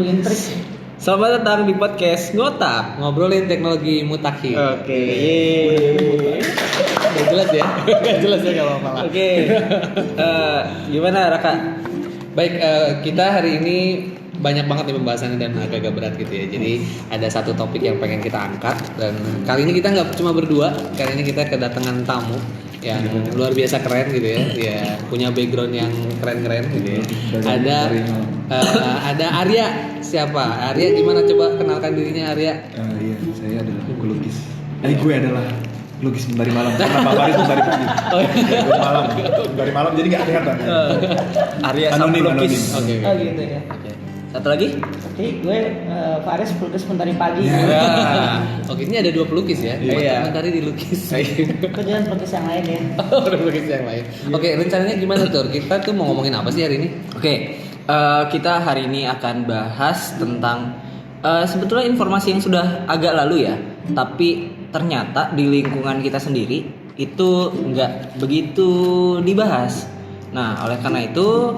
ngobrolin trik. Selamat datang di podcast Ngotak. Ngobrolin teknologi mutakhir. Oke. Gak jelas ya? Gak jelas ya, gak apa-apa lah. Oke. Gimana Raka? Baik, kita hari ini banyak banget nih pembahasannya dan agak-agak berat gitu ya. Jadi ada satu topik yang pengen kita angkat. Dan kali ini kita nggak cuma berdua. Kali ini kita kedatangan tamu yang luar biasa keren gitu ya. Dia punya background yang keren-keren gitu ya. Ada Arya. Siapa? Arya gimana, coba kenalkan dirinya Arya. Iya, saya adalah pelukis. Gue adalah pelukis dari malam. Karena Bapak itu dari pagi. Dari malam jadi nggak kelihatan. Arya Anonim. pelukis. Oke. Oh gitu ya. Oke. Satu lagi? Oke, gue Faris pelukis mentari pagi. Ya. Oke, ini ada 2 pelukis ya. Iya. Mentari dilukis. Gue jangan pelukis yang lain ya. Ada pelukis yang lain. Oke, rencananya gimana Tur? Kita tuh mau ngomongin apa sih hari ini? Oke. Kita hari ini akan bahas tentang sebetulnya informasi yang sudah agak lalu ya, tapi ternyata di lingkungan kita sendiri itu nggak begitu dibahas. Nah, oleh karena itu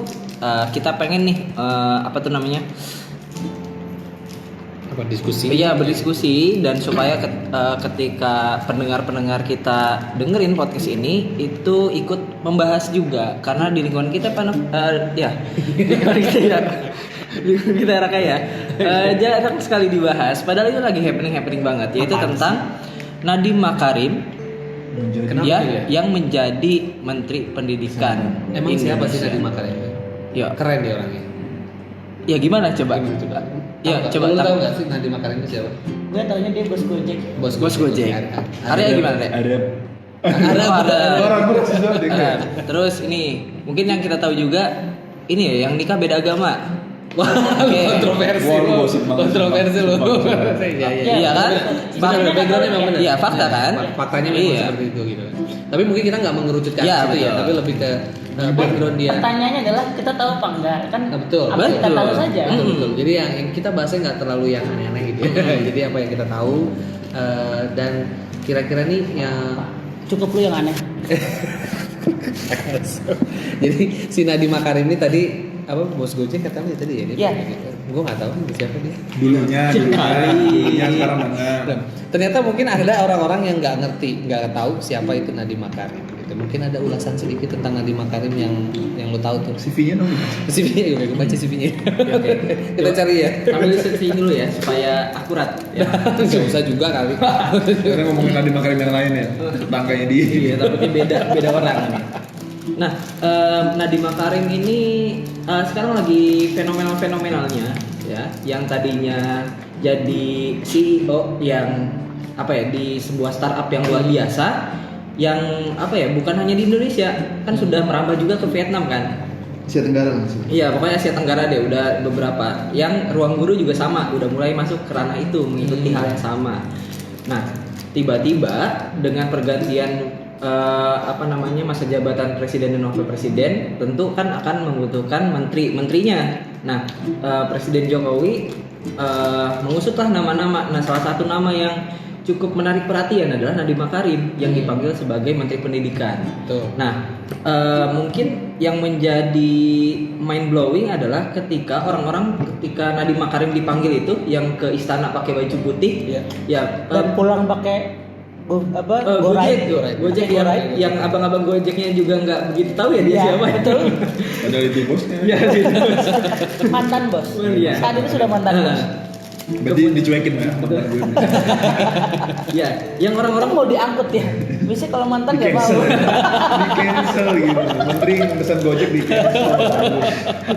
kita pengen nih Diskusi. Iya, berdiskusi, dan supaya ketika pendengar-pendengar kita dengerin podcast ini itu ikut membahas juga, karena di lingkungan kita lingkungan kita Raka ya, jarang sekali dibahas. Padahal itu lagi happening banget, yaitu tentang Nadiem Makarim. Kenapa Dia ya? yang menjadi Menteri Pendidikan. Emang siapa Indonesia. sih Nadiem Makarim? Ya, Keren dia orangnya. ya gimana coba? Ya, coba Lu tahu. tahu nggak sih Nadiem Makarim itu siapa? Gue taunya dia bos Gojek. Bos Gojek. Arya gimana, Rek? Ada. Orang gue sudah dengar. Terus ini mungkin yang kita tahu juga ini ya, yang nikah beda agama. Wah, kontroversi Wah, lu lu. gosip banget. Kontroversi lu. Iya, Iya kan? Benar, backgroundnya memang benar. Iya, fakta kan? Faktanya memang Iya. seperti itu gitu. Tapi mungkin kita nggak mengerucutkan Iya, situ ya, betul. tapi lebih ke background dia. Pertanyaannya adalah kita tahu apa enggak? Kan Nah, betul. apa kita Betul. tahu saja. Betul. Jadi yang kita bahasnya nggak terlalu yang aneh-aneh gitu. Jadi apa yang kita tahu dan kira-kira nih yang Cukup lu yang aneh. jadi si Nadiem Makarim ini tadi apa, bos Gojek katanya tadi ya dia? Iya. Gue nggak tahu nih siapa dia. Dulunya sekarang mana? Nah, ternyata mungkin ada orang-orang yang nggak ngerti, nggak tahu siapa itu Nadiem Makarim. Gitu. Mungkin ada ulasan sedikit tentang Nadiem Makarim yang lo tahu tuh. CV-nya dong. CV-nya, gue baca CV-nya. Oke. Kita cari ya. Sambil searching dulu ya supaya akurat. Ya. Nggak usah juga kali. Karena ngomongin Nadiem Makarim yang lain ya. Tetangganya dia. Iya, tapi beda orang. Nah, Nadiem Makarim ini sekarang lagi fenomenalnya ya, yang tadinya jadi CEO yang di sebuah startup yang luar biasa, yang bukan hanya di Indonesia, kan sudah merambah juga ke Vietnam kan. Asia Tenggara langsung. Iya, pokoknya Asia Tenggara deh, udah beberapa. Yang Ruang Guru juga sama, udah mulai masuk ke ranah itu, mengikuti hal yang sama. Nah, tiba-tiba dengan pergantian masa jabatan presiden dan wakil presiden, tentu kan akan membutuhkan menterinya. Nah, Presiden Jokowi mengusutlah nama-nama. Nah, salah satu nama yang cukup menarik perhatian adalah Nadiem Makarim yang dipanggil sebagai Menteri Pendidikan. Tuh. Nah, mungkin yang menjadi mind blowing adalah ketika Nadiem Makarim dipanggil itu, yang ke istana pakai baju putih, Dan pulang pakai Gojek yang abang-abang Gojeknya juga nggak begitu tahu ya dia Iya, siapa. betul. Padahal itu bosnya. Ya, gitu. Mantan bos. Iya. Saat itu sudah mantan bos. Berarti dicuekin ya mantan gue. Ya, yang Orang orang-orang mau diangkut ya. Biasanya kalau mantan nggak mau. Di cancel gitu. Menteri pesan Gojek di cancel.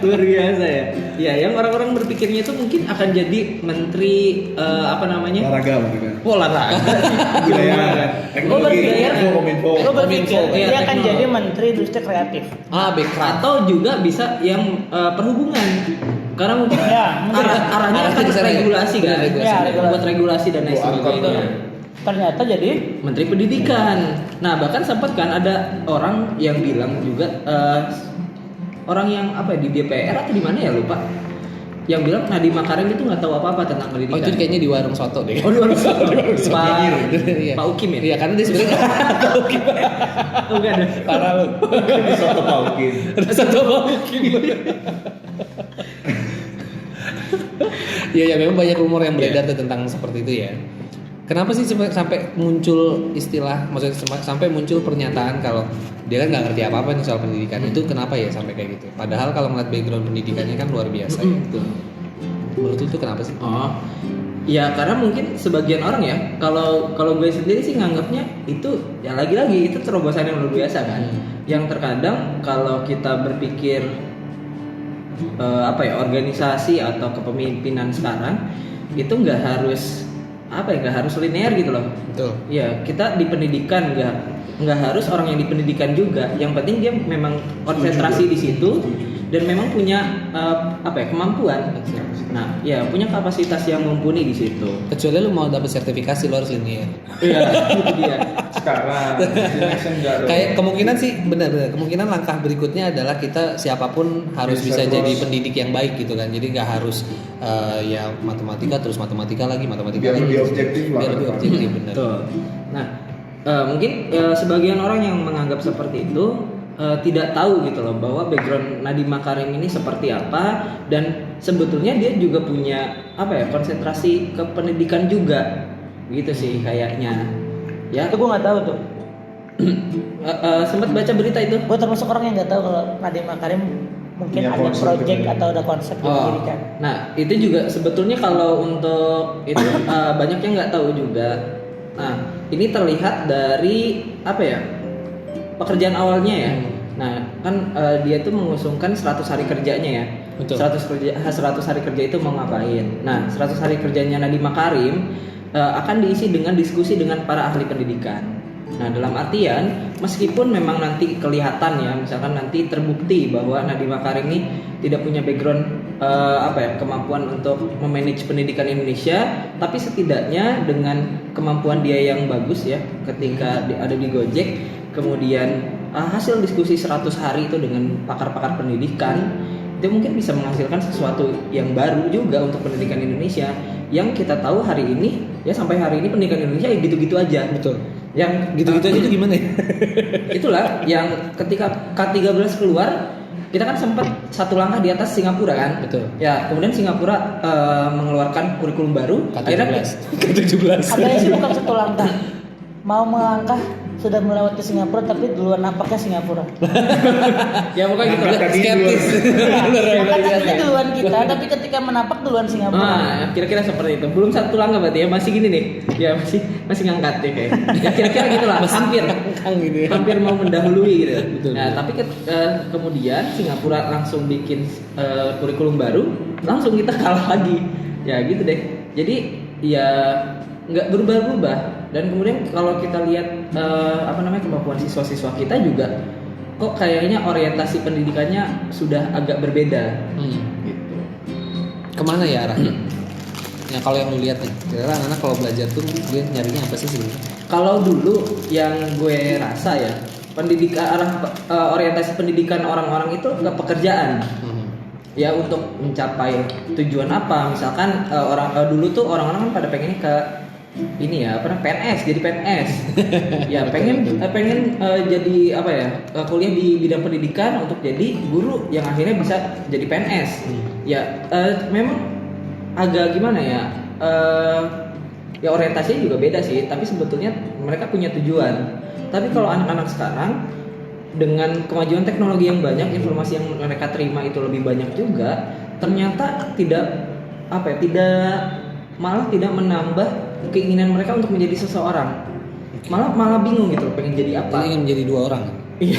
luar biasa ya. Ya, yang orang-orang berpikirnya itu mungkin akan jadi menteri Olahraga mereka. olahraga. Budaya, Gue teknologi, berpikir, Kominfo. gue berpikir Iya, dia akan teknologi. jadi menteri industri kreatif. Atau juga bisa yang perhubungan. Karena mungkin Ya, mungkin. arahnya Arahnya kan ke sana ya? regulasi kan, Ya, regulasi. buat regulasi dan lain sebagainya. Ternyata jadi Menteri Pendidikan. Nah, bahkan sempat kan ada orang yang bilang juga orang yang di DPR atau di mana ya, lupa, yang bilang Nadiem Makarim itu nggak tahu apa-apa tentang Oh, pendidikan. itu kayaknya di warung soto deh. Oh, di warung soto. Iya. Pak Ukim ya? Iya, karena dia sebenarnya Pak Ukim. Oh, enggak ada. Parah lu. Soto paukin. Ada soto Pak Ukim. Iya ya, memang banyak rumor yang beredar tuh tentang seperti itu ya. Kenapa sih sampai muncul istilah, maksudnya sampai muncul pernyataan kalau dia kan nggak ngerti apa-apa nih soal pendidikan. Itu kenapa ya sampai kayak gitu? Padahal kalau ngeliat background pendidikannya kan luar biasa. Ya. Menurut lu tuh kenapa sih? Oh, ya karena mungkin sebagian orang ya, kalau gue sendiri sih nganggapnya itu ya lagi-lagi itu terobosan yang luar biasa kan. Yang terkadang kalau kita berpikir organisasi atau kepemimpinan sekarang itu nggak harus linear gitu loh. Betul. Ya kita di pendidikan nggak harus orang yang di pendidikan juga. Yang penting dia memang konsentrasi di situ dan memang punya kemampuan. Nah, ya punya kapasitas yang mumpuni di situ. Kecuali lu mau dapat sertifikasi lu harus linear. Iya, itu dia. Sekarang enggak dong. Kayak kemungkinan sih benar. Kemungkinan langkah berikutnya adalah kita siapapun harus bisa jadi pendidik yang baik gitu kan. Jadi nggak harus ya matematika terus matematika lagi Biar lagi. lebih objektif lah. Biar lebih objektif benar. Betul. Nah, mungkin sebagian orang yang menganggap seperti itu tidak tahu gitu loh bahwa background Nadiem Makarim ini seperti apa, dan sebetulnya dia juga punya konsentrasi ke pendidikan juga gitu sih kayaknya ya. Itu gue nggak tahu tuh. Sempat baca berita itu. Gue termasuk orang yang nggak tahu kalau Nadiem Makarim mungkin Punya ada konsep project gitu. atau ada konsep di pendidikan. Nah itu juga sebetulnya kalau untuk itu banyak yang nggak tahu juga. Nah ini terlihat dari pekerjaan awalnya ya. Nah kan dia tuh mengusungkan 100 hari kerjanya ya. Betul. 100 hari kerja itu mau ngapain? Nah 100 hari kerjanya Nadiem Makarim akan diisi dengan diskusi dengan para ahli pendidikan. Nah dalam artian meskipun memang nanti kelihatan ya, misalkan nanti terbukti bahwa Nadiem Makarim ini tidak punya background kemampuan untuk memanage pendidikan Indonesia, tapi setidaknya dengan kemampuan dia yang bagus ya ketika ada di Gojek, kemudian hasil diskusi 100 hari itu dengan pakar-pakar pendidikan, itu mungkin bisa menghasilkan sesuatu yang baru juga untuk pendidikan Indonesia. Yang kita tahu hari ini ya, sampai hari ini pendidikan Indonesia ya gitu-gitu aja. Betul. Yang Gitu-gitu aja itu gimana ya? Itulah yang ketika K13 keluar, kita kan sempat satu langkah di atas Singapura kan. Betul. Ya kemudian Singapura mengeluarkan kurikulum baru. K17. Katanya sih bukan satu langkah, mau melangkah sudah melewati Singapura tapi duluan napaknya Singapura. Ya pokoknya gitu lah. Skeptis. Katanya duluan kita, tapi ketika menapak duluan Singapura. Nah, kira-kira seperti itu. Belum satu langkah berarti ya, masih gini nih. Ya masih ngangkat ya kayak. Ya kira-kira gitulah, Gitu ya. hampir mau mendahului gitu. Betul. Nah, tapi kemudian Singapura langsung bikin kurikulum baru, langsung kita kalah lagi. Ya gitu deh. Jadi ya nggak berubah-ubah. Dan kemudian kalau kita lihat kemampuan siswa-siswa kita juga kok kayaknya orientasi pendidikannya sudah agak berbeda. Gitu. Kemana ya arahnya? Ya kalau yang lu lihat nih, kira-kira anak-anak kalau belajar tuh dia nyarinya apa sih sebenarnya? Kalau dulu yang gue rasa ya, orientasi pendidikan orang-orang itu ke pekerjaan. Ya untuk mencapai tujuan apa? Misalkan dulu tuh orang-orang kan pada pengennya ke ini ya, PNS, jadi PNS. Ya pengen jadi kuliah di bidang pendidikan untuk jadi guru yang akhirnya bisa jadi PNS. Ya memang agak gimana ya? Ya orientasinya juga beda sih, tapi sebetulnya mereka punya tujuan. Tapi kalau anak-anak sekarang dengan kemajuan teknologi yang banyak, informasi yang mereka terima itu lebih banyak juga, ternyata malah tidak menambah keinginan mereka untuk menjadi seseorang. Malah bingung gitu loh, pengen jadi apa. Jadi ingin menjadi dua orang. Iya.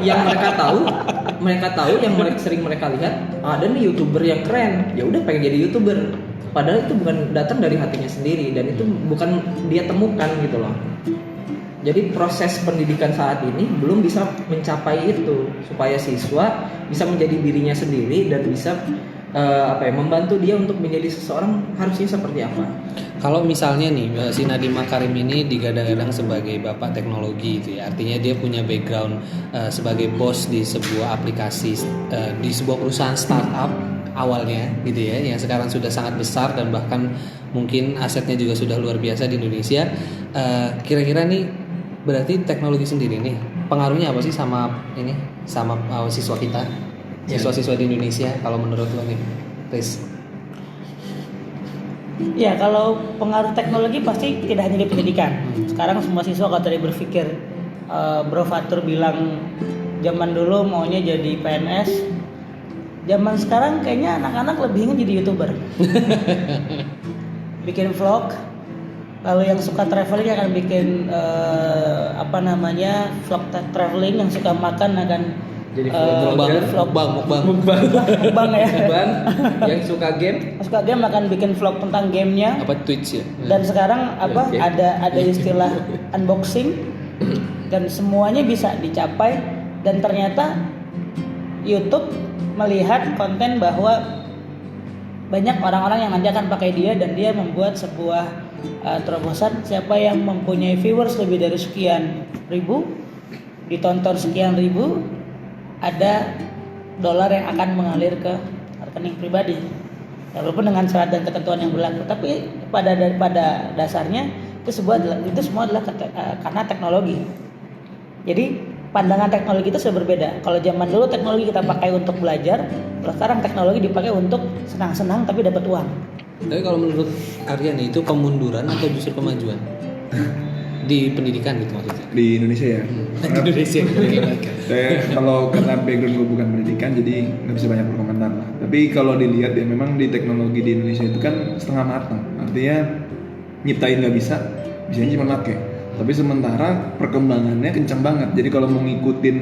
yang mereka tahu yang sering mereka lihat, ada nih YouTuber yang keren, ya udah pengen jadi YouTuber. Padahal itu bukan datang dari hatinya sendiri dan itu bukan dia temukan gitu loh. Jadi proses pendidikan saat ini belum bisa mencapai itu, supaya siswa bisa menjadi dirinya sendiri dan bisa membantu dia untuk menjadi seseorang harusnya seperti apa. Kalau misalnya nih si Nadiem Makarim ini digadang-gadang sebagai bapak teknologi gitu ya, artinya dia punya background sebagai bos di sebuah aplikasi di sebuah perusahaan startup awalnya gitu ya, yang sekarang sudah sangat besar dan bahkan mungkin asetnya juga sudah luar biasa di Indonesia. Kira-kira nih berarti teknologi sendiri nih pengaruhnya apa sih sama siswa kita, siswa-siswa di Indonesia kalau menurut lo nih, Riz? Ya, kalau pengaruh teknologi pasti tidak hanya di pendidikan. Sekarang semua siswa kalau tadi berpikir, Bro Fatur bilang zaman dulu maunya jadi PNS, zaman sekarang kayaknya anak-anak lebih ingin jadi YouTuber. Bikin vlog, lalu yang suka traveling akan bikin vlog traveling, yang suka makan akan Jadi mukbang. mukbang ya. Bang, yang suka game Suka game akan bikin vlog tentang gamenya. Apa Twitch ya? Dan sekarang Oke. ada istilah unboxing dan semuanya bisa dicapai, dan ternyata YouTube melihat konten bahwa banyak orang-orang yang nanti akan pakai dia, dan dia membuat sebuah terobosan, siapa yang mempunyai viewers lebih dari sekian ribu, ditonton sekian ribu, ada dolar yang akan mengalir ke rekening pribadi. Ya, walaupun dengan syarat dan ketentuan yang berlaku, tapi pada dasarnya itu semua adalah karena teknologi. Jadi pandangan teknologi itu sudah berbeda. Kalau zaman dulu teknologi kita pakai untuk belajar, kalau sekarang teknologi dipakai untuk senang-senang tapi dapat uang. Tapi kalau menurut Aryan itu kemunduran atau justru kemajuan di pendidikan gitu maksudnya? Di Indonesia ya. Di Indonesia. Saya kalau karena background gue bukan pendidikan, jadi nggak bisa banyak berkomentar lah. Tapi kalau dilihat ya memang di teknologi di Indonesia itu kan setengah matang. Artinya nyiptain nggak bisa, bisanya cuma pakai. Tapi sementara perkembangannya kencang banget. Jadi kalau mau ngikutin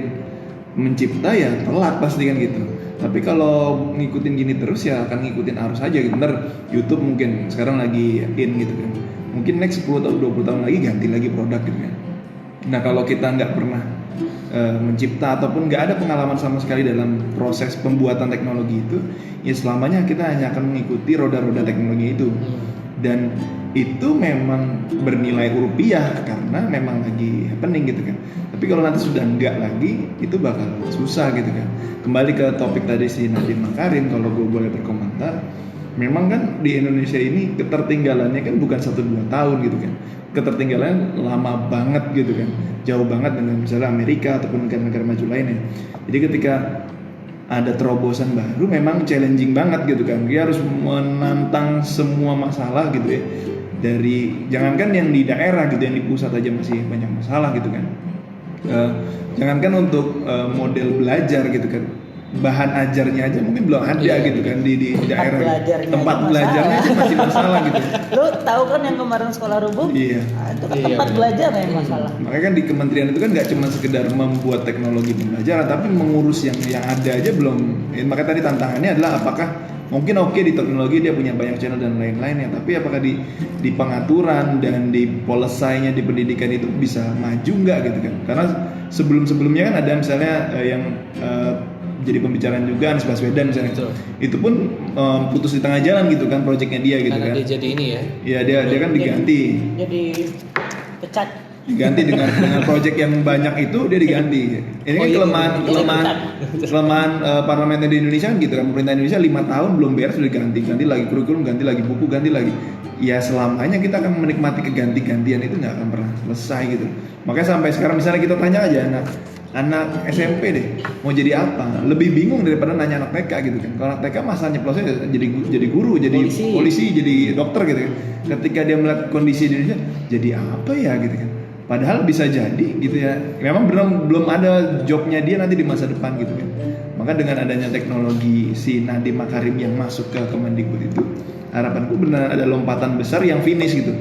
mencipta ya telat pasti kan gitu. Tapi kalau ngikutin gini terus ya akan ngikutin arus aja gitu. Ntar YouTube mungkin sekarang lagi in gitu kan. Mungkin next 10 atau 20 tahun lagi ganti lagi produk gitu kan. Nah kalau kita nggak pernah mencipta ataupun nggak ada pengalaman sama sekali dalam proses pembuatan teknologi itu, ya selamanya kita hanya akan mengikuti roda-roda teknologi itu. Dan itu memang bernilai rupiah karena memang lagi happening gitu kan. Tapi kalau nanti sudah enggak lagi, itu bakal susah gitu kan. Kembali ke topik tadi si Nadiem Makarim, kalau gue boleh berkomentar, memang kan di Indonesia ini ketertinggalannya kan bukan 1-2 tahun gitu kan. Ketertinggalan lama banget gitu kan, jauh banget dengan misalnya Amerika ataupun negara-negara maju lainnya. Jadi ketika ada terobosan baru memang challenging banget gitu kan. Dia harus menantang semua masalah gitu ya. Dari jangankan yang di daerah gitu, yang di pusat aja masih banyak masalah gitu kan. Jangankan untuk model belajar gitu kan, bahan ajarnya aja mungkin belum ada gitu kan di daerah. Tempat belajarnya aja masih masalah gitu. Lu tahu kan yang kemarin sekolah rubuh? Iya. Itu kan tempat belajar yang masalah. Makanya kan di kementerian itu kan nggak cuma sekedar membuat teknologi pembelajaran, tapi mengurus yang ada aja belum. Makanya tadi tantangannya adalah apakah mungkin oke di teknologi dia punya banyak channel dan lain-lainnya, tapi apakah di pengaturan dan di policy-nya di pendidikan itu bisa maju nggak gitu kan? Karena sebelum-sebelumnya kan ada misalnya yang jadi pembicaraan juga Anies Baswedan misalnya. Betul. Itu pun putus di tengah jalan gitu kan proyeknya dia gitu Karena kan. dia jadi ini ya. Iya dia kan diganti. Jadi pecat. Diganti dengan proyek yang banyak itu dia diganti. Ini kan kelemahan parlemen di Indonesia kan gitu kan. Pemerintah Indonesia 5 tahun belum beres sudah ganti lagi kurikulum, ganti lagi buku, ganti lagi. Ya selamanya kita akan menikmati keganti-gantian itu nggak akan pernah selesai gitu. Makanya sampai sekarang misalnya kita tanya aja anak SMP deh mau jadi apa, lebih bingung daripada nanya anak TK gitu kan. Kalau anak TK masa nyeplosnya jadi guru, jadi polisi, jadi dokter gitu kan. Ketika dia melihat kondisi di Indonesia, jadi apa ya gitu kan. Padahal bisa jadi gitu ya. Memang belum ada jobnya dia nanti di masa depan gitu kan. Maka dengan adanya teknologi si Nadiem Makarim yang masuk ke Kemendikbud itu, harapanku benar ada lompatan besar yang finish gitu.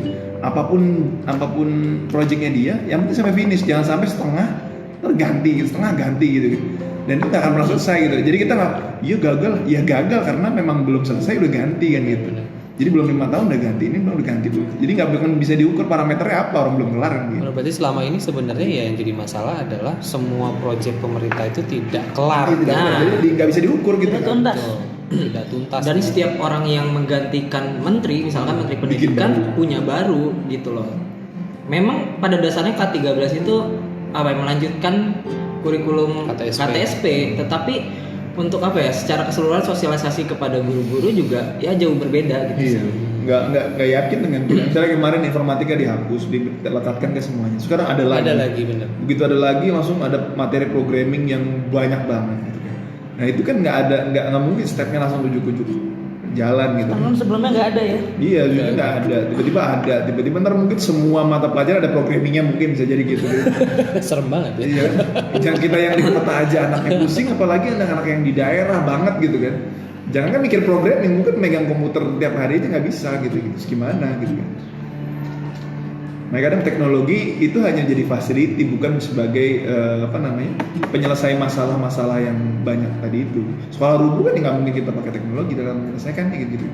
Apapun proyeknya dia, yang penting sampai finish, jangan sampai setengah ganti gitu. Dan itu nggak akan pernah selesai gitu. Jadi kita nggak, ya gagal karena memang belum selesai udah ganti kan gitu. Jadi belum 5 tahun udah ganti, ini belum udah ganti tuh. Jadi nggak bisa diukur parameternya apa, orang belum kelar kan gitu. Berarti selama ini sebenarnya ya yang jadi masalah adalah semua proyek pemerintah itu tidak kelar. Jadi nggak bisa diukur gitu. Tidak tuntas. Tidak tuntas. Dan setiap orang yang menggantikan menteri, misalkan menteri pendidikan punya baru gitu loh. Memang pada dasarnya K13 itu melanjutkan kurikulum KTSP, tetapi untuk secara keseluruhan sosialisasi kepada guru-guru juga ya jauh berbeda gitu. Iya. Nggak yakin dengan misalnya kemarin informatika dihapus, dilekatkan ke semuanya. Sekarang ada lagi. Bener. Begitu ada lagi langsung ada materi programming yang banyak banget gitu kan. Nah itu kan nggak mungkin stepnya langsung ujuk-ujuk jalan gitu. Kan sebelumnya nggak ada ya. Iya, dulu nggak ada, tiba-tiba ada, tiba-tiba ntar mungkin semua mata pelajaran ada programmingnya mungkin bisa jadi gitu. Serem banget ya. Iya, jangan kita yang di kota aja anaknya pusing, apalagi anak-anak yang di daerah banget gitu kan. Jangan kan mikir programming, mungkin megang komputer tiap hari aja nggak bisa gitu, terus gimana gitu kan. Nah kadang teknologi itu hanya jadi facility, bukan sebagai penyelesai masalah-masalah yang banyak tadi itu. Soal rubuh kan nggak mungkin kita pakai teknologi dalam menyelesaikan gitu.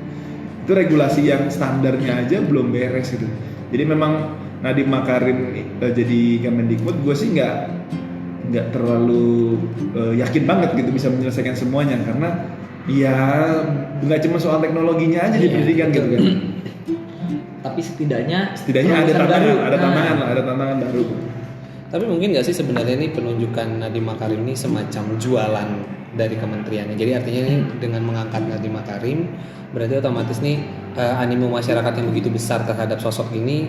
Itu regulasi yang standarnya aja belum beres gitu. Jadi memang Nadiem Makarim jadi Kemendikbud, gue sih nggak terlalu yakin banget gitu bisa menyelesaikan semuanya, karena ya nggak cuma soal teknologinya aja di pendidikan gitu kan. Tapi setidaknya ada tantangan, baru. ada tantangan baru. Tapi mungkin nggak sih sebenarnya ini penunjukan Nadiem Makarim ini semacam jualan dari kementeriannya. Jadi artinya ini dengan mengangkat Nadiem Makarim berarti otomatis nih animo masyarakat yang begitu besar terhadap sosok ini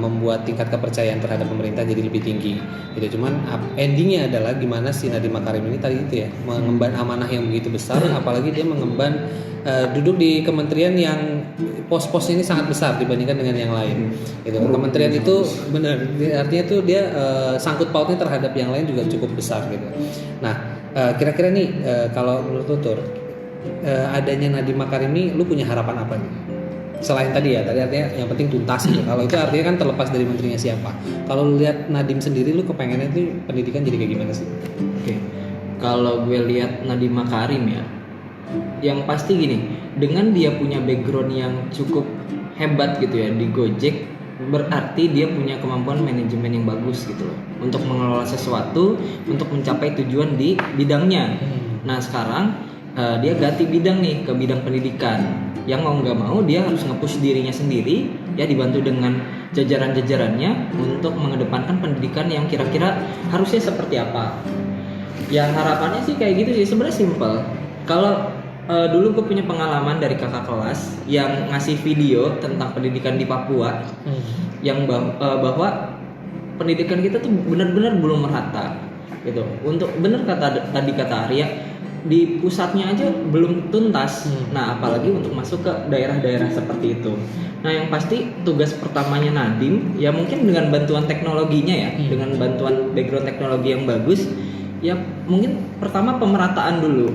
membuat tingkat kepercayaan terhadap pemerintah jadi lebih tinggi. Gitu. Cuman endingnya adalah gimana si Nadiem Makarim ini tadi itu ya mengemban amanah yang begitu besar, apalagi dia mengemban duduk di kementerian yang pos-pos ini sangat besar dibandingkan dengan yang lain. Gitu. Kementerian itu benar, artinya itu dia sangkut pautnya terhadap yang lain juga cukup besar gitu. Nah, kira-kira nih kalau menurut Tutur adanya Nadiem Makarim ini, lu punya harapan apa nih? Selain tadi artinya yang penting tuntas gitu. Kalau itu artinya kan terlepas dari menterinya siapa. Kalau lu lihat Nadiem sendiri, lu kepengennya itu pendidikan jadi kayak gimana sih? Oke. Kalau gue lihat Nadiem Makarim ya, yang pasti gini, dengan dia punya background yang cukup hebat gitu ya di Gojek, berarti dia punya kemampuan manajemen yang bagus gitu loh untuk mengelola sesuatu untuk mencapai tujuan di bidangnya. Nah sekarang dia ganti bidang nih ke bidang pendidikan, yang mau nggak mau dia harus nge-push dirinya sendiri ya, dibantu dengan jajaran-jajarannya untuk mengedepankan pendidikan yang kira-kira harusnya seperti apa. Yang harapannya sih kayak gitu sih, sebenarnya simple. Kalau dulu gue punya pengalaman dari kakak kelas yang ngasih video tentang pendidikan di Papua, yang bahwa pendidikan kita tuh benar-benar belum merata gitu. Untuk benar tadi kata Arya, di pusatnya aja belum tuntas. Nah apalagi untuk masuk ke daerah-daerah seperti itu. Nah yang pasti tugas pertamanya Nadiem ya mungkin dengan bantuan teknologinya ya, dengan bantuan background teknologi yang bagus ya, mungkin pertama pemerataan dulu,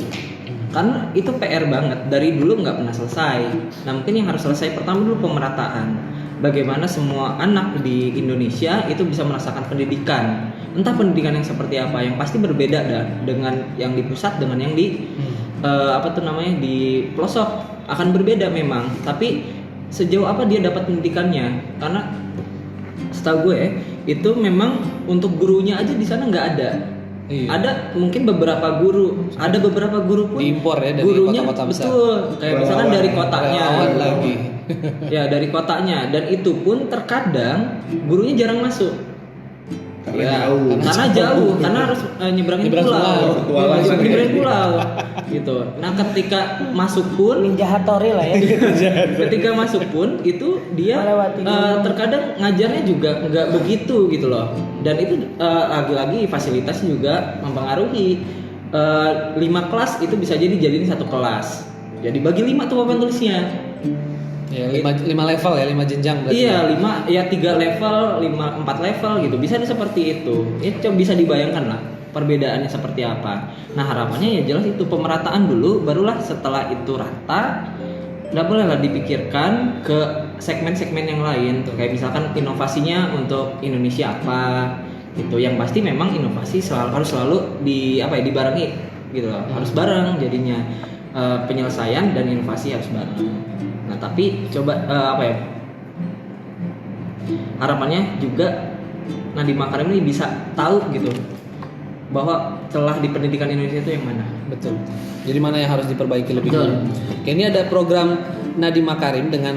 karena itu PR banget, dari dulu nggak pernah selesai. Nah mungkin yang harus selesai pertama dulu pemerataan, bagaimana semua anak di Indonesia itu bisa merasakan pendidikan, entah pendidikan yang seperti apa, yang pasti berbeda dengan yang di pusat dengan yang di di pelosok akan berbeda memang. Tapi sejauh apa dia dapat pendidikannya, karena setahu gue itu memang untuk gurunya aja di sana nggak ada. Iya. Ada mungkin beberapa guru, ada beberapa guru pun diimpor ya dari gurunya, kota-kota besar. Betul, kayak misalkan dari kotanya lagi. Ya dari kotanya, dan itu pun terkadang gurunya jarang masuk. Karena jauh, karena harus nyebrangin pulau. Nyebrangin pulau gitu. Nah, ketika masuk pun Ninjahatori lah ya. ketika masuk pun itu dia terkadang ngajarnya juga nggak begitu gitu loh. Dan itu lagi-lagi fasilitas juga mempengaruhi. 5 kelas itu bisa jadiin satu kelas. Jadi bagi 5 tuh papan tulisnya. Ya, 5 level ya, 5 jenjang berarti. Iya, 5 ya 3 level, 4 level gitu. Bisa seperti itu. Itu bisa dibayangkan lah perbedaannya seperti apa. Nah, harapannya ya jelas itu pemerataan dulu, barulah setelah itu rata, nggak boleh lah dipikirkan ke segmen-segmen yang lain. Kayak misalkan inovasinya untuk Indonesia apa gitu. Yang pasti memang inovasi harus selalu dibarengi gitu loh. Harus bareng jadinya. Penyelesaian dan inovasi harus bareng. Nah tapi coba harapannya juga Nadiem Makarim ini bisa tahu gitu bahwa celah di pendidikan Indonesia itu yang mana. Betul. Jadi mana yang harus diperbaiki lebih dulu. Ini ada program Nadiem Makarim dengan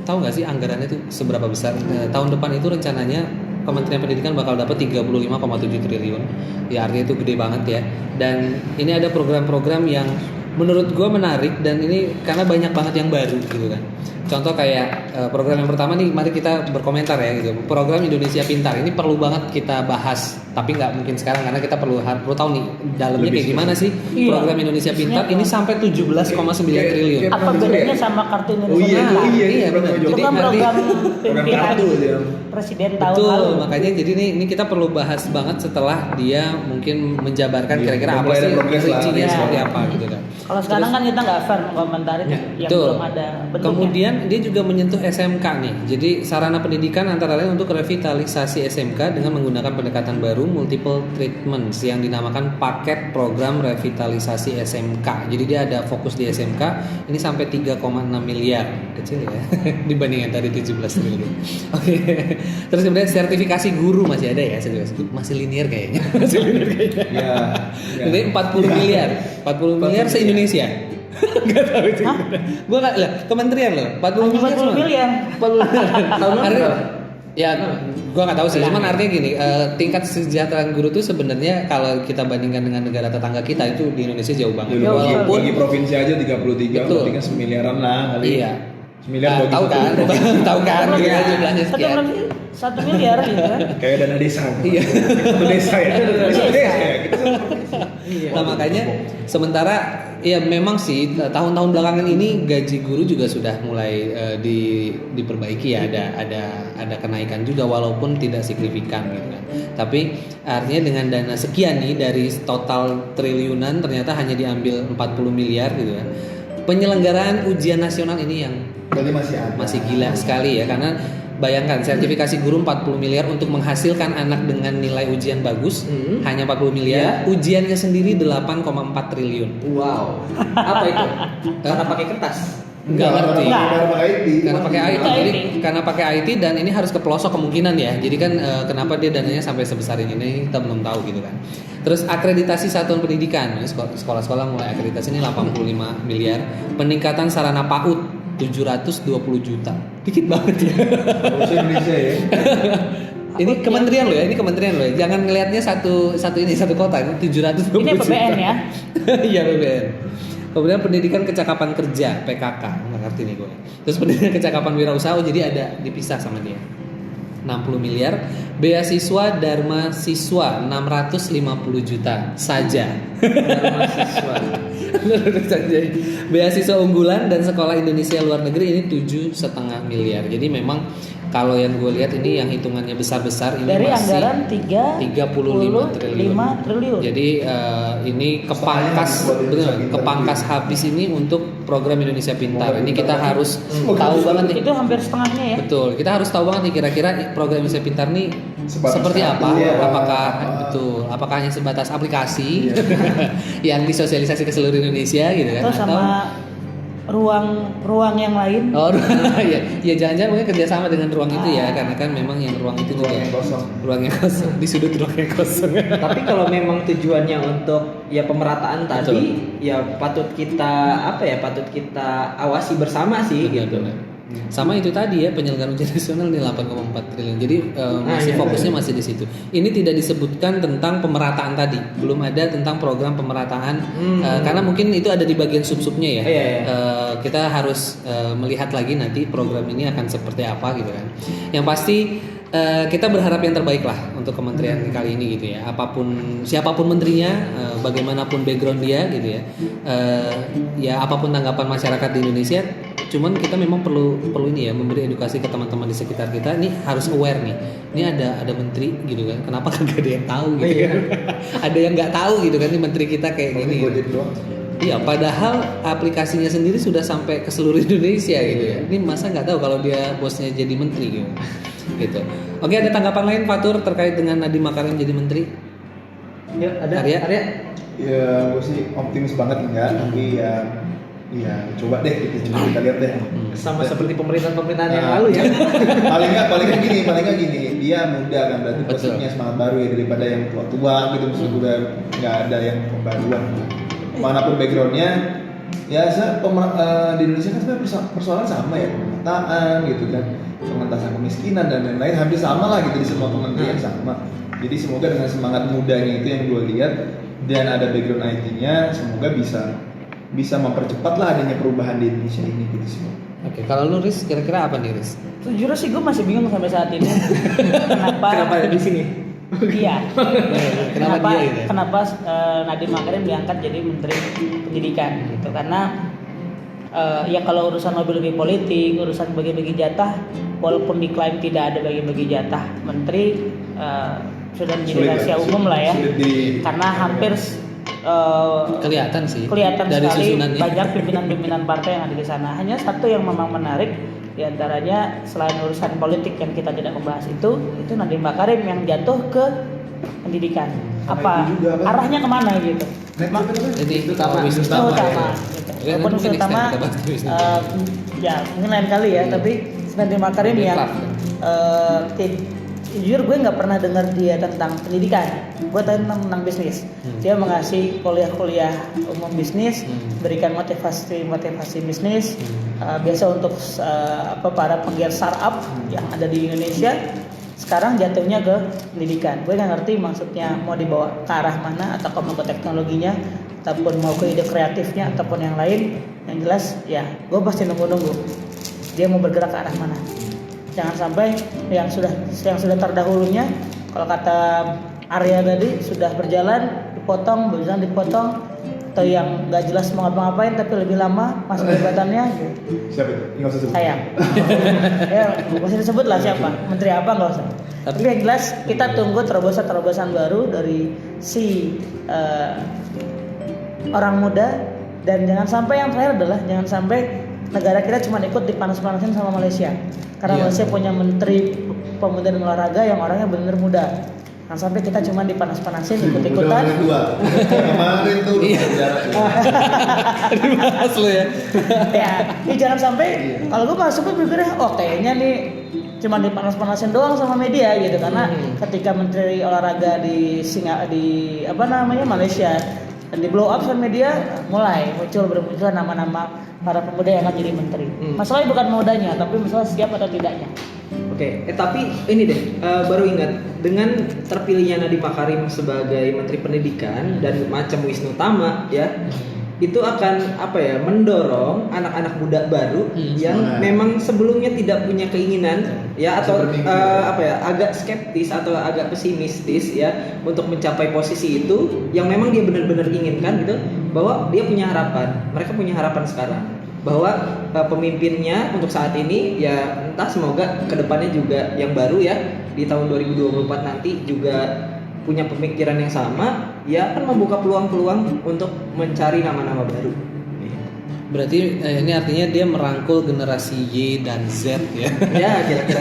tahu nggak sih anggarannya itu seberapa besar? Tahun depan itu rencananya Kementerian Pendidikan bakal dapat 35,7 triliun. Ya artinya itu gede banget ya. Dan ini ada program-program yang menurut gue menarik, dan ini karena banyak banget yang baru gitu kan. Contoh kayak program yang pertama nih, mari kita berkomentar ya gitu. Program Indonesia Pintar ini perlu banget kita bahas Tapi nggak mungkin sekarang karena kita perlu tahu nih dalamnya Lebih kayak gimana sih Iya. program Indonesia Pintar ini sampai 17,9 triliun. Kayak Apa bedanya sama kartu Oh Indonesia iya, Pintar? oh iya, Iya, benar. Itu Jadi kan nanti- program Program pimpinan kartu dia. presiden tahun Betul, lalu. makanya jadi ini kita perlu bahas banget setelah dia mungkin menjabarkan Iya, kira-kira udah apa mulai sih ada progres lah. rincinya Iya. seperti apa gitu kan. Kalau sekarang kan kita nggak fair mengomentari Ya, yang betul. belum ada bentuknya. Kemudian dia juga menyentuh SMK nih. Jadi sarana pendidikan antara lain untuk revitalisasi SMK dengan menggunakan pendekatan baru multiple treatments yang dinamakan paket program revitalisasi SMK. Jadi dia ada fokus di SMK ini sampai 3,6 miliar. Kecil ya dibanding yang tadi 17 triliun. Oke. Terus kemudian sertifikasi guru masih ada ya, masih linear kayaknya. Masih linear kayaknya. Ya. Ini 40 miliar. 40 miliar se-Indonesia. Enggak tahu itu. Gua enggak lah, kementerian loh. 40 Hanya miliar. 40 miliar. 40 miliar. Tahun lalu Artinya- berapa? Ya, gua nggak tahu sih. Cuman artinya gini, tingkat kesejahteraan guru tuh sebenarnya kalau kita bandingkan dengan negara tetangga kita itu di Indonesia jauh banget. Jadi Walaupun bagi provinsi aja 33, Betul. berarti kan semiliaran lah kali. iya. Semiliar bagi Tahu kan? Tahu kan? Berapa? Kira jumlahnya Satu sekian. miliar- 1 miliar gitu kan. Kayak dana desa. Iya. Satu desa ya. Satu desa ya. Kita satu provinsi. Nah makanya sementara ya memang sih tahun-tahun belakangan ini gaji guru juga sudah mulai diperbaiki ya, ada kenaikan juga walaupun tidak signifikan gitu kan. Tapi artinya dengan dana sekian nih dari total triliunan ternyata hanya diambil 40 miliar gitu kan. Penyelenggaraan ujian nasional ini yang Berarti masih ada. masih gila sekali ya, karena bayangkan sertifikasi guru 40 miliar untuk menghasilkan anak dengan nilai ujian bagus hanya 40 miliar, ujiannya sendiri 8,4 triliun. Wow. Apa itu? Karena pakai kertas. Nggak ngerti. Karena pakai IT. Karena pakai IT, Pakai jadi IT. karena pakai IT dan ini harus ke pelosok kemungkinan ya. Jadi kan kenapa dia dananya sampai sebesar ini kita belum tahu gitu kan. Terus akreditasi satuan pendidikan, sekolah-sekolah mulai akreditasi ini 85 miliar. Peningkatan sarana PAUD 720 juta. Dikit banget ya. Harusnya Indonesia ya. Ini kementerian loh ya, ini kementerian loh ya. Jangan ngelihatnya satu kota, ini 720 Ini juta. PBN ya. Iya PBN. Kemudian pendidikan kecakapan kerja PKK, nggak ngerti nih gue. Terus pendidikan kecakapan wirausaha jadi ada dipisah sama dia. 60 miliar. Beasiswa Dharma Siswa 650 juta saja. Mahasiswa. Saja. Beasiswa unggulan dan sekolah Indonesia luar negeri ini 7,5 miliar. Jadi memang kalau yang gue lihat ini yang hitungannya besar-besar ini Dari masih anggaran 35 triliun. 5 triliun. Jadi ini kepangkas, Setengahnya buat Indonesia bener, Pintar. kepangkas habis ini untuk program Indonesia Pintar. Ini kita harus tahu banget nih. Itu hampir setengahnya ya. Betul, kita harus tahu banget nih kira-kira program Indonesia Pintar nih Sebatas seperti apa? kartu, ya. Apakah betul? Apakah hanya sebatas aplikasi yang disosialisasi ke seluruh Indonesia gitu kan? Terus sama ruang yang lain. Oh, ya jangan-jangan mungkin kerjasama dengan ruang itu ya, karena kan memang yang ruang itu Ruang juga yang kosong. ruang yang kosong di sudut ruang yang kosong. Tapi kalau memang tujuannya untuk ya pemerataan tadi, Betul. ya patut kita patut kita awasi bersama sih gitu. Benar. Sama itu tadi ya, penyelenggaraan ujian nasional ini 8,4 triliun. Jadi masih iya, fokusnya masih di situ. Ini tidak disebutkan tentang pemerataan tadi. Belum ada tentang program pemerataan karena mungkin itu ada di bagian sub-subnya ya. Iya, iya. Kita harus melihat lagi nanti program ini akan seperti apa gitu kan. Yang pasti kita berharap yang terbaik lah untuk kementerian kali ini gitu ya. Siapapun menterinya, bagaimanapun background dia gitu ya. Ya apapun tanggapan masyarakat di Indonesia, cuman kita memang perlu ini ya, memberi edukasi ke teman-teman di sekitar kita. Ini harus aware nih. Ini ada menteri gitu kan. Kenapa kagak ada yang tahu gitu kan? Ada yang nggak tahu gitu kan, ini menteri kita kayak gini. Gitu. Gojek doang. Iya, padahal aplikasinya sendiri sudah sampai ke seluruh Indonesia gitu ya. Ini masa nggak tahu kalau dia bosnya jadi menteri gitu. Gitu. Oke, ada tanggapan lain Fatur terkait dengan Nadiem Makarim jadi menteri? Ya, ada Arya? Ya gue sih optimis banget enggak, tapi ya coba deh kita lihat deh. sama seperti pemerintahan-pemerintahan yang Nah, lalu ya. paling nggak gini, dia muda kan, berarti Betul. posisinya semangat baru ya daripada yang tua-tua gitu, maksud udah nggak ada yang pembaruan. Manapun backgroundnya, ya di Indonesia kan sebenarnya persoalan sama ya, pemerataan gitu kan, pengentasan kemiskinan dan lain-lain hampir sama lah gitu di semua kementerian sama. Jadi semoga dengan semangat mudanya itu yang gue lihat dan ada background IT-nya, semoga bisa mempercepat lah adanya perubahan di Indonesia ini gitu sih. Oke, kalau lu Riz kira-kira apa nih Riz? Jujur sih gue masih bingung sampai saat ini. Kenapa Kenapa ada di sini? Iya. Kenapa dia gitu? Kenapa Nadiem Makarim diangkat jadi Menteri Pendidikan gitu? Karena ya kalau urusan lobby politik, urusan bagi-bagi jatah, walaupun diklaim tidak ada bagi-bagi jatah menteri, sudah menjadi Sulit rahasia lah, umum lah ya. sulit Karena hampir Kelihatan sih. kelihatan dari sekali susunannya. banyak pimpinan-pimpinan partai yang ada di sana. Hanya satu yang memang menarik diantaranya selain urusan politik yang kita tidak membahas itu Nadiem Makarim yang jatuh ke pendidikan. Apa itu juga, apa? arahnya kemana gitu? Jadi Utama. Wisnu Itu Tama. utama. Ya. Gitu. Oke, Walaupun nanti Wisnu mungkin utama, next time kita bahas Wisnu Tama. ya mungkin lain kali ya. Tapi Nadiem Makarim Lebih yang craft, jujur gue nggak pernah dengar dia tentang pendidikan. Gue tahu tentang bisnis. Dia mengasih kuliah-kuliah umum bisnis, berikan motivasi bisnis. Biasa untuk para penggiat startup yang ada di Indonesia. Sekarang jatuhnya ke pendidikan. Gue nggak ngerti maksudnya mau dibawa ke arah mana, atau mau ke teknologinya, ataupun mau ke ide kreatifnya, ataupun yang lain. Yang jelas ya, gue pasti nunggu dia mau bergerak ke arah mana. Jangan sampai yang sudah terdahulunya, kalau kata Arya tadi, sudah berjalan dipotong, atau yang nggak jelas mau ngapa-ngapain tapi lebih lama masa jabatannya gitu. Siapa itu? Nggak usah sebut. Sayang. Ya, masih disebut lah siapa, menteri apa nggak usah. Tapi yang jelas kita tunggu terobosan baru dari si orang muda. Dan jangan sampai, yang terakhir adalah jangan sampai negara kita cuma ikut dipanas-panasin sama Malaysia. Karena Iya. Malaysia punya menteri pemuda dan olahraga yang orangnya benar muda. Jangan sampai kita cuma dipanas-panasin ikut-ikutan. Udah 2. Kemarin tuh Iya. Dibahas lo ya. Ya, ini jangan sampai kalau gue masuk gue pikirnya kayaknya nih cuma dipanas-panasin doang sama media gitu, karena ketika menteri olahraga di Malaysia dan di blow up sama media, mulai bermunculan nama-nama para pemuda yang akan jadi menteri. Masalahnya bukan modanya, tapi masalah siap atau tidaknya. Oke, tapi ini deh, baru ingat dengan terpilihnya Nadiem Makarim sebagai Menteri Pendidikan dan macam Wisnu Tama ya, itu akan mendorong anak-anak muda baru yang semangat. memang sebelumnya tidak punya keinginan ya, atau Berpikir. agak skeptis atau agak pesimistis ya untuk mencapai posisi itu yang memang dia benar-benar inginkan gitu, bahwa dia punya harapan, mereka punya harapan sekarang bahwa pemimpinnya untuk saat ini ya entah, semoga kedepannya juga yang baru ya di tahun 2024 nanti juga punya pemikiran yang sama ya, akan membuka peluang-peluang untuk mencari nama-nama baru. Berarti ini artinya dia merangkul generasi Y dan Z ya. Ya kira-kira.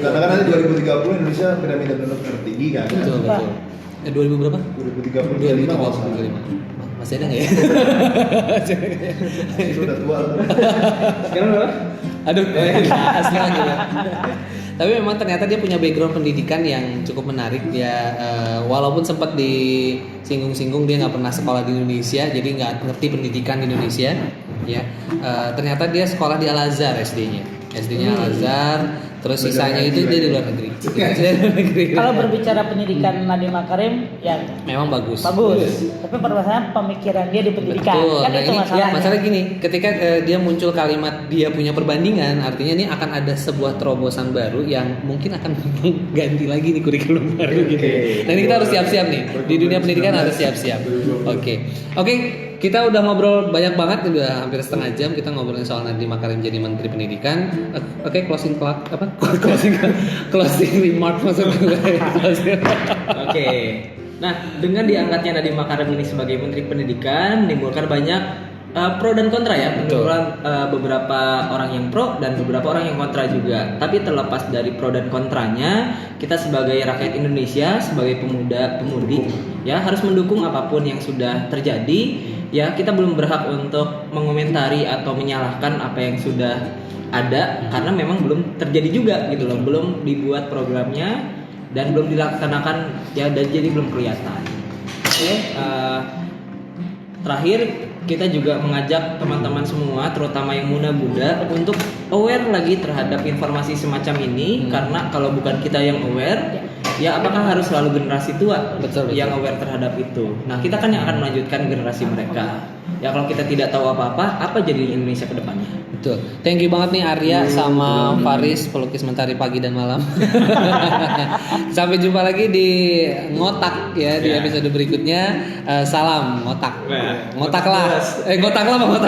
Karena kan nanti 2030 Indonesia piramida penduduk tertinggi kan. Betul. 2000 berapa? 2030 kalau nggak salah. 2035. Masih ada nggak ya? Sudah tua. Sekarang berapa? Aduh, asli lagi ya. Tapi memang ternyata dia punya background pendidikan yang cukup menarik ya. Walaupun sempat disinggung-singgung dia nggak pernah sekolah di Indonesia, jadi nggak ngerti pendidikan di Indonesia. Ya, ternyata dia sekolah di Al Azhar SD-nya Al Azhar. Terus sisanya itu dia di luar negeri. Kalau berbicara pendidikan Nadiem Makarim ya Memang bagus. tapi permasalahan pemikiran dia di pendidikan. Betul. Kan Nah, itu ini masalahnya. masalah gini, ketika dia muncul kalimat dia punya perbandingan, artinya ini akan ada sebuah terobosan baru yang mungkin akan ganti lagi nih kurikulum baru gitu. Nah, ini kita harus siap-siap nih. Di dunia pendidikan harus siap-siap. Oke, kita udah ngobrol banyak banget, udah hampir setengah jam kita ngobrolin soal Nadiem Makarim jadi Menteri Pendidikan. Oke, closing remark maksudnya. Oke. Nah, dengan diangkatnya Nadiem Makarim ini sebagai Menteri Pendidikan menimbulkan banyak pro dan kontra ya, menimbulkan beberapa orang yang pro dan beberapa orang yang kontra juga. Tapi terlepas dari pro dan kontranya, kita sebagai rakyat Indonesia, sebagai pemuda-pemudi ya harus mendukung apapun yang sudah terjadi. Ya, kita belum berhak untuk mengomentari atau menyalahkan apa yang sudah ada karena memang belum terjadi juga gitu loh, belum dibuat programnya dan belum dilaksanakan ya, dan jadi belum kelihatan. Oke, terakhir kita juga mengajak teman-teman semua, terutama yang muda-muda, untuk aware lagi terhadap informasi semacam ini karena kalau bukan kita yang aware, ya apakah harus selalu generasi tua yang aware terhadap itu? Nah, kita kan yang akan melanjutkan generasi mereka. Ya kalau kita tidak tahu apa-apa, apa jadi Indonesia ke depannya? Betul. Thank you banget nih Arya sama Faris, pelukis mentari pagi dan malam. Sampai jumpa lagi di ngotak ya di episode berikutnya. Salam ngotak. Ngotak lah. Ngotak lah apa ngotak?